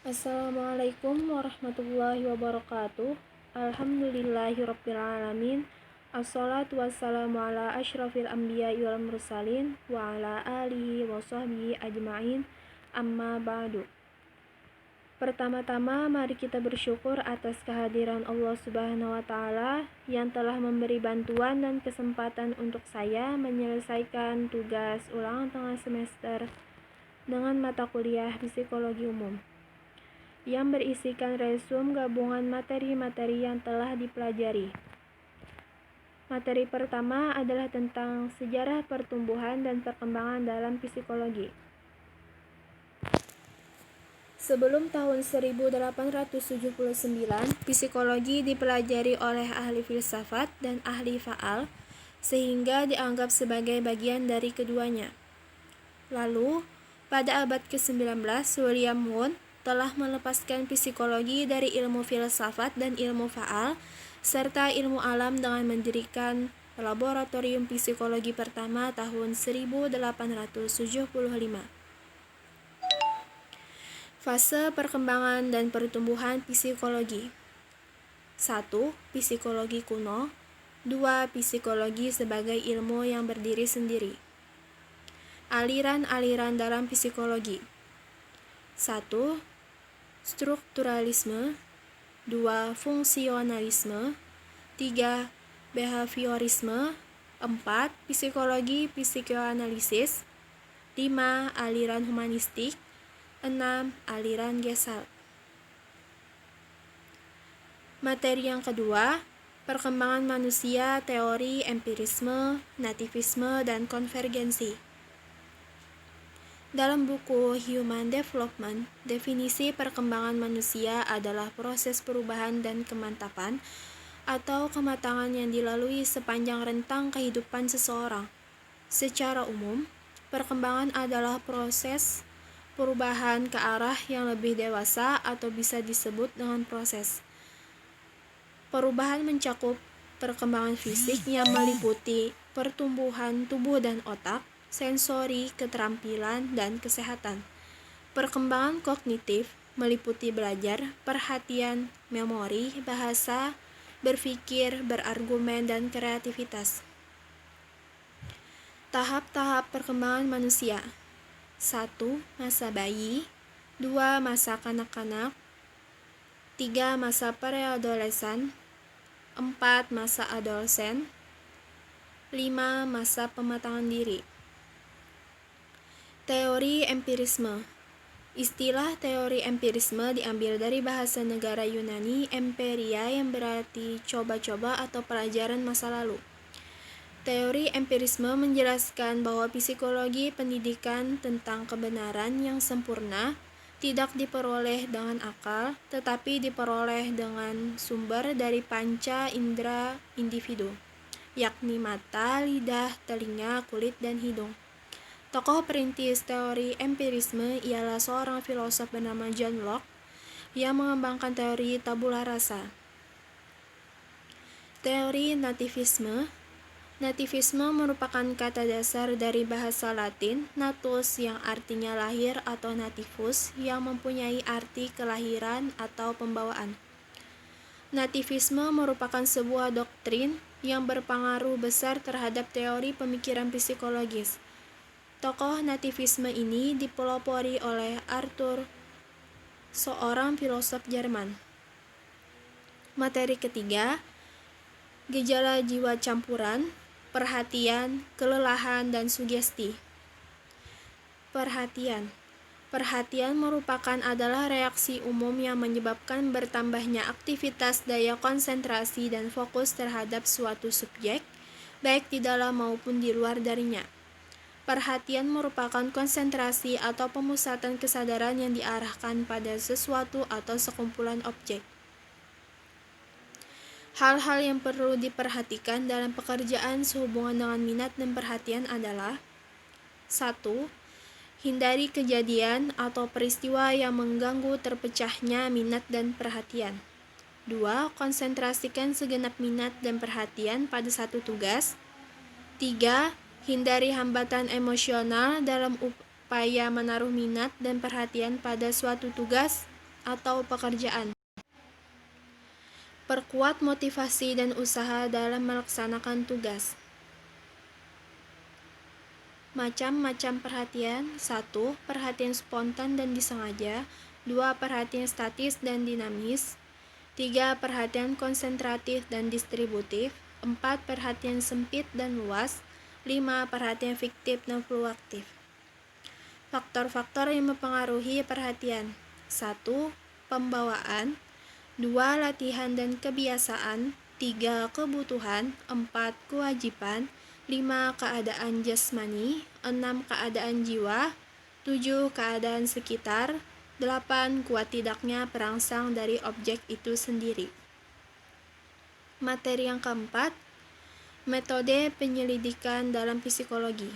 Assalamualaikum warahmatullahi wabarakatuh. Alhamdulillahirrabbilalamin. Assalatu wassalamu ala asyrafil anbiya wal mursalin wa ala alihi wa sahbihi ajma'in. Amma ba'du. Pertama-tama mari kita bersyukur atas kehadiran Allah Subhanahu wa taala yang telah memberi bantuan dan kesempatan untuk saya menyelesaikan tugas ulangan tengah semester dengan mata kuliah psikologi umum yang berisikan resum gabungan materi-materi yang telah dipelajari. Materi pertama adalah tentang sejarah pertumbuhan dan perkembangan dalam psikologi. Sebelum tahun 1879, psikologi dipelajari oleh ahli filsafat dan ahli faal, sehingga dianggap sebagai bagian dari keduanya. Lalu, pada abad ke-19, William Wundt telah melepaskan psikologi dari ilmu filsafat dan ilmu faal, serta ilmu alam dengan mendirikan laboratorium psikologi pertama tahun 1875. Fase perkembangan dan pertumbuhan psikologi. 1. Psikologi kuno. 2. Psikologi sebagai ilmu yang berdiri sendiri. Aliran-aliran dalam psikologi. 1. Strukturalisme. 2. Fungsionalisme. 3. Behaviorisme. 4. Psikologi psikoanalisis. 5. Aliran humanistik. 6. Aliran Gestalt. Materi yang kedua, perkembangan manusia, teori, empirisme, nativisme, dan konvergensi. Dalam buku Human Development, definisi perkembangan manusia adalah proses perubahan dan kemantapan atau kematangan yang dilalui sepanjang rentang kehidupan seseorang. Secara umum, perkembangan adalah proses perubahan ke arah yang lebih dewasa atau bisa disebut dengan proses. Perubahan mencakup perkembangan fisik yang meliputi pertumbuhan tubuh dan otak, sensori, keterampilan, dan kesehatan. Perkembangan kognitif meliputi belajar, perhatian, memori, bahasa, berpikir, berargumen, dan kreativitas. Tahap-tahap perkembangan manusia. 1. Masa bayi. 2. Masa kanak-kanak. 3. Masa preadolesan. 4. Masa adolesen. 5. Masa pematangan diri. Teori empirisme. Istilah teori empirisme diambil dari bahasa negara Yunani emperia yang berarti coba-coba atau pelajaran masa lalu. Teori empirisme menjelaskan bahwa psikologi pendidikan tentang kebenaran yang sempurna tidak diperoleh dengan akal, tetapi diperoleh dengan sumber dari panca indera individu, yakni mata, lidah, telinga, kulit, dan hidung. Tokoh perintis teori empirisme ialah seorang filosof bernama John Locke yang mengembangkan teori tabula rasa. Teori nativisme. Nativisme merupakan kata dasar dari bahasa Latin natus yang artinya lahir atau nativus yang mempunyai arti kelahiran atau pembawaan. Nativisme merupakan sebuah doktrin yang berpengaruh besar terhadap teori pemikiran psikologis. Tokoh nativisme ini dipelopori oleh Arthur, seorang filosof Jerman. Materi ketiga, gejala jiwa campuran, perhatian, kelelahan, dan sugesti. Perhatian. Perhatian adalah reaksi umum yang menyebabkan bertambahnya aktivitas daya konsentrasi dan fokus terhadap suatu subjek, baik di dalam maupun di luar darinya. Perhatian merupakan konsentrasi atau pemusatan kesadaran yang diarahkan pada sesuatu atau sekumpulan objek. Hal-hal yang perlu diperhatikan dalam pekerjaan sehubungan dengan minat dan perhatian adalah 1. Hindari kejadian atau peristiwa yang mengganggu terpecahnya minat dan perhatian. 2. Konsentrasikan segenap minat dan perhatian pada satu tugas. 3. Hindari hambatan emosional dalam upaya menaruh minat dan perhatian pada suatu tugas. atau pekerjaan. Perkuat motivasi dan usaha dalam melaksanakan tugas. Macam-macam perhatian. 1. Perhatian spontan dan disengaja. 2. Perhatian statis dan dinamis. 3. Perhatian konsentratif dan distributif. 4. Perhatian sempit dan luas. 5. Perhatian fiktif dan fluktuatif. Faktor-faktor yang mempengaruhi perhatian. 1. Pembawaan. 2. Latihan dan kebiasaan. 3. Kebutuhan. 4. Kewajiban. 5. Keadaan jasmani. 6. Keadaan jiwa. 7. Keadaan sekitar. 8. Kuat tidaknya perangsang dari objek itu sendiri. Materi yang keempat, metode penyelidikan dalam psikologi.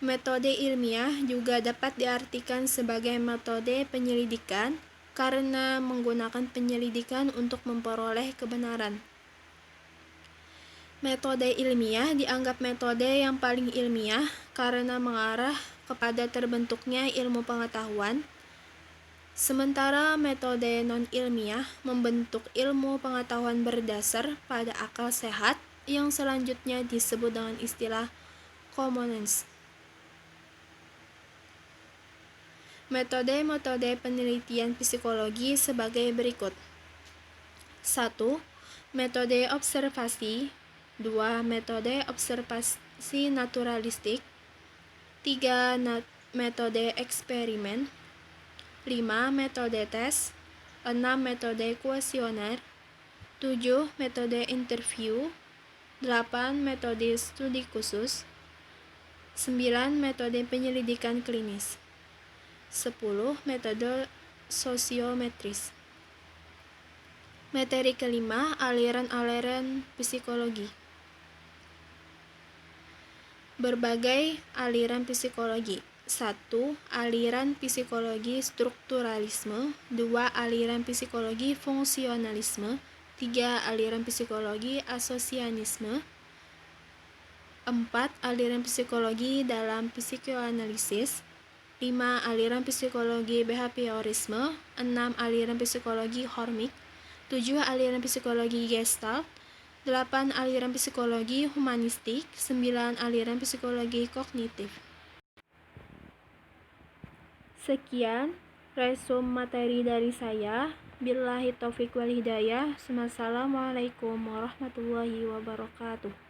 Metode ilmiah juga dapat diartikan sebagai metode penyelidikan karena menggunakan penyelidikan untuk memperoleh kebenaran. Metode ilmiah dianggap metode yang paling ilmiah karena mengarah kepada terbentuknya ilmu pengetahuan, sementara metode non-ilmiah membentuk ilmu pengetahuan berdasar pada akal sehat yang selanjutnya disebut dengan istilah common-sense. Metode-metode penelitian psikologi sebagai berikut. 1. Metode observasi. 2. Metode observasi naturalistik. 3. Metode eksperimen. 5. Metode tes. 6. Metode kuesioner. 7. Metode interview. 8. Metode studi khusus. 9. Metode penyelidikan klinis. 10. Metode sosiometris. Materi kelima, aliran-aliran psikologi. Berbagai aliran psikologi. 1. Aliran psikologi strukturalisme. 2. Aliran psikologi fungsionalisme. 3. Aliran psikologi asosianisme. 4. Aliran psikologi dalam psikoanalisis. 5. Aliran psikologi behaviorisme. 6. Aliran psikologi hormik. 7. Aliran psikologi gestalt. 8. Aliran psikologi humanistik. 9. Aliran psikologi kognitif. Sekian resum materi dari saya. Billahi taufiq wal hidayah. Wassalamualaikum warahmatullahi wabarakatuh.